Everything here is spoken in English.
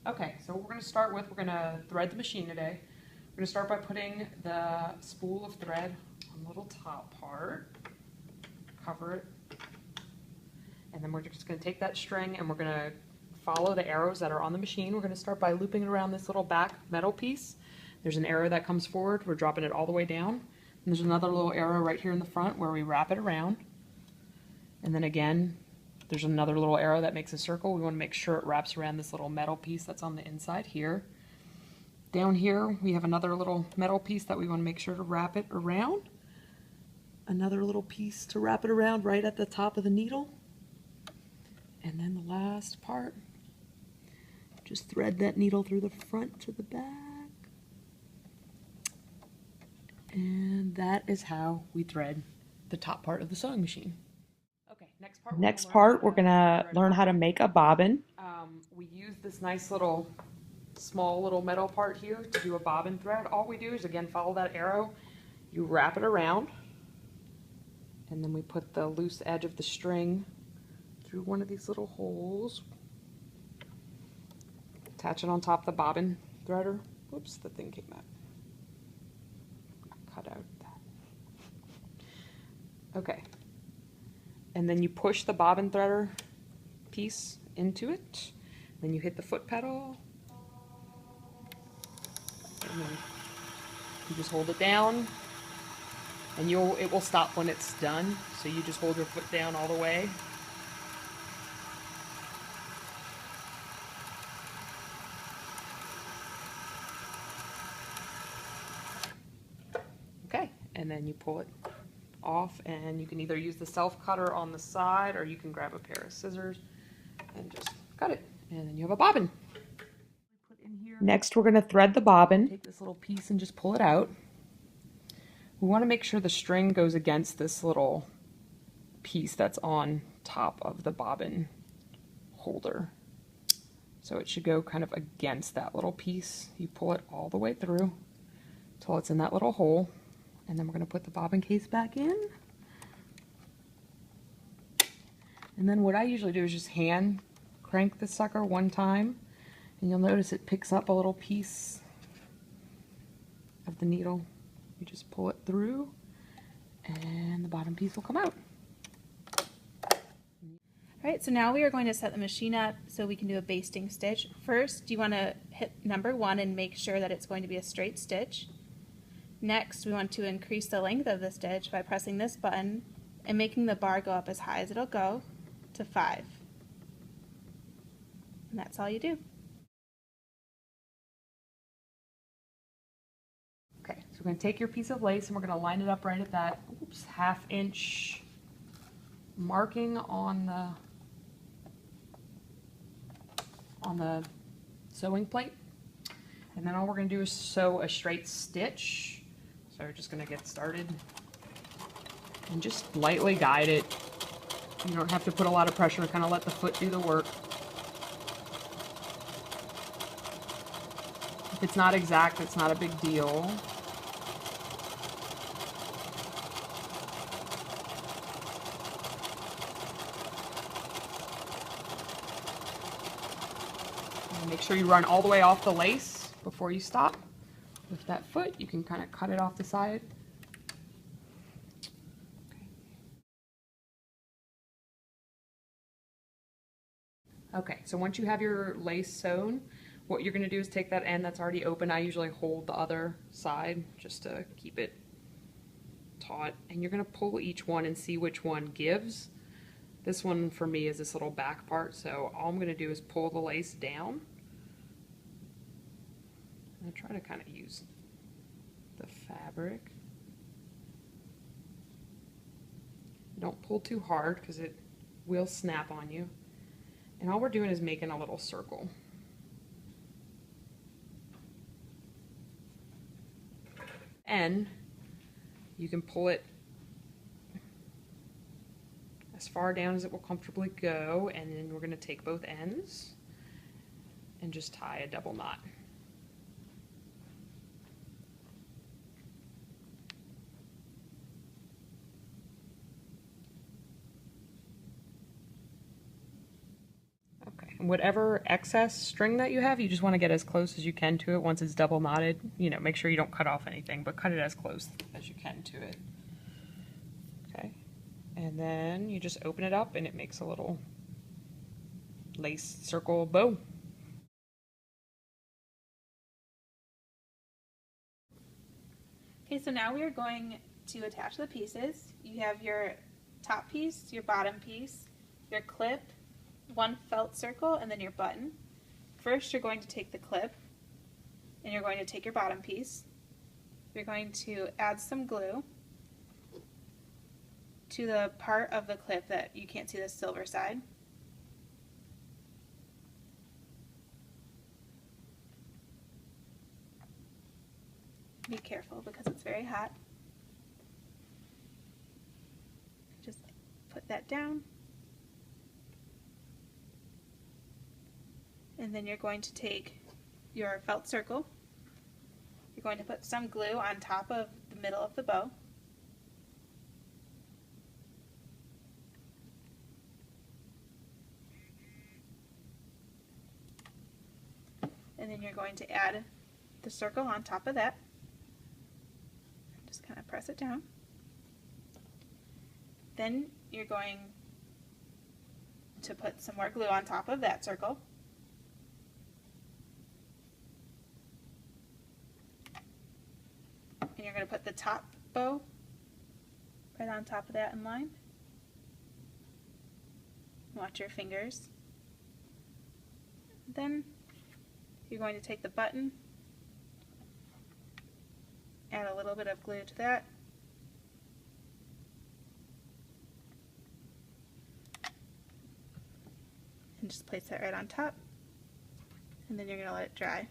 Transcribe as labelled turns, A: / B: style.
A: Okay, so what we're going to start with, we're going to thread the machine today. We're going to start by putting the spool of thread on the little top part, cover it, and then we're just going to take that string and we're going to follow the arrows that are on the machine. We're going to start by looping it around this little back metal piece. There's an arrow that comes forward, we're dropping it all the way down, and there's another little arrow right here in the front where we wrap it around, and then again there's another little arrow that makes a circle. We want to make sure it wraps around this little metal piece that's on the inside here. Down here we have another little metal piece that we want to make sure to wrap it around. Another little piece to wrap it around right at the top of the needle. And then the last part, just thread that needle through the front to the back. And that is how we thread the top part of the sewing machine. Okay, next part we're going to learn how to make a bobbin. We use this nice little small little metal part here to do a bobbin thread. All we do is again follow that arrow, you wrap it around, and then we put the loose edge of the string through one of these little holes, attach it on top of the bobbin threader. Whoops, the thing came out. Cut out that. Okay, and then you push the bobbin threader piece into it, then you hit the foot pedal, and then you just hold it down, and it will stop when it's done, so you just hold your foot down all the way. Okay, and then you pull it off, and you can either use the self cutter on the side or you can grab a pair of scissors and just cut it, and then you have a bobbin. Next we're going to thread the bobbin. Take this little piece and just pull it out. We want to make sure the string goes against this little piece that's on top of the bobbin holder. So it should go kind of against that little piece. You pull it all the way through until it's in that little hole. And then we're going to put the bobbin case back in. And then what I usually do is just hand crank the sucker one time, and you'll notice it picks up a little piece of the needle. You just pull it through and the bottom piece will come out.
B: Alright, so now we are going to set the machine up so we can do a basting stitch. First, you want to hit number 1 and make sure that it's going to be a straight stitch. Next, we want to increase the length of the stitch by pressing this button and making the bar go up as high as it'll go to 5. And that's all you do.
A: Okay, so we're going to take your piece of lace and we're going to line it up right at that ½ inch marking on the sewing plate. And then all we're going to do is sew a straight stitch. So we're just going to get started and just lightly guide it. You don't have to put a lot of pressure, kind of let the foot do the work. If it's not exact, it's not a big deal. And make sure you run all the way off the lace before you stop. With that foot, you can kind of cut it off the side. Okay, so once you have your lace sewn, what you're going to do is take that end that's already open. I usually hold the other side just to keep it taut, and you're going to pull each one and see which one gives. This one for me is this little back part, so all I'm going to do is pull the lace down. I'm going to try to kind of use the fabric. Don't pull too hard because it will snap on you. And all we're doing is making a little circle. And you can pull it as far down as it will comfortably go, and then we're going to take both ends and just tie a double knot. whatever excess string that you have, you just want to get as close as you can to it once it's double knotted. You know, make sure you don't cut off anything, but cut it as close as you can to it. Okay, and then you just open it up and it makes a little lace circle bow.
B: Okay, so now we are going to attach the pieces. You have your top piece, your bottom piece, your clip, one felt circle, and then your button. First, you're going to take the clip, and you're going to take your bottom piece. You're going to add some glue to the part of the clip that you can't see the silver side. Be careful because it's very hot. Just put that down. And then you're going to take your felt circle. You're going to put some glue on top of the middle of the bow. And then you're going to add the circle on top of that. Just kind of press it down. Then you're going to put some more glue on top of that circle. And you're going to put the top bow right on top of that in line. Watch your fingers. Then you're going to take the button, add a little bit of glue to that, and just place that right on top, and then you're going to let it dry.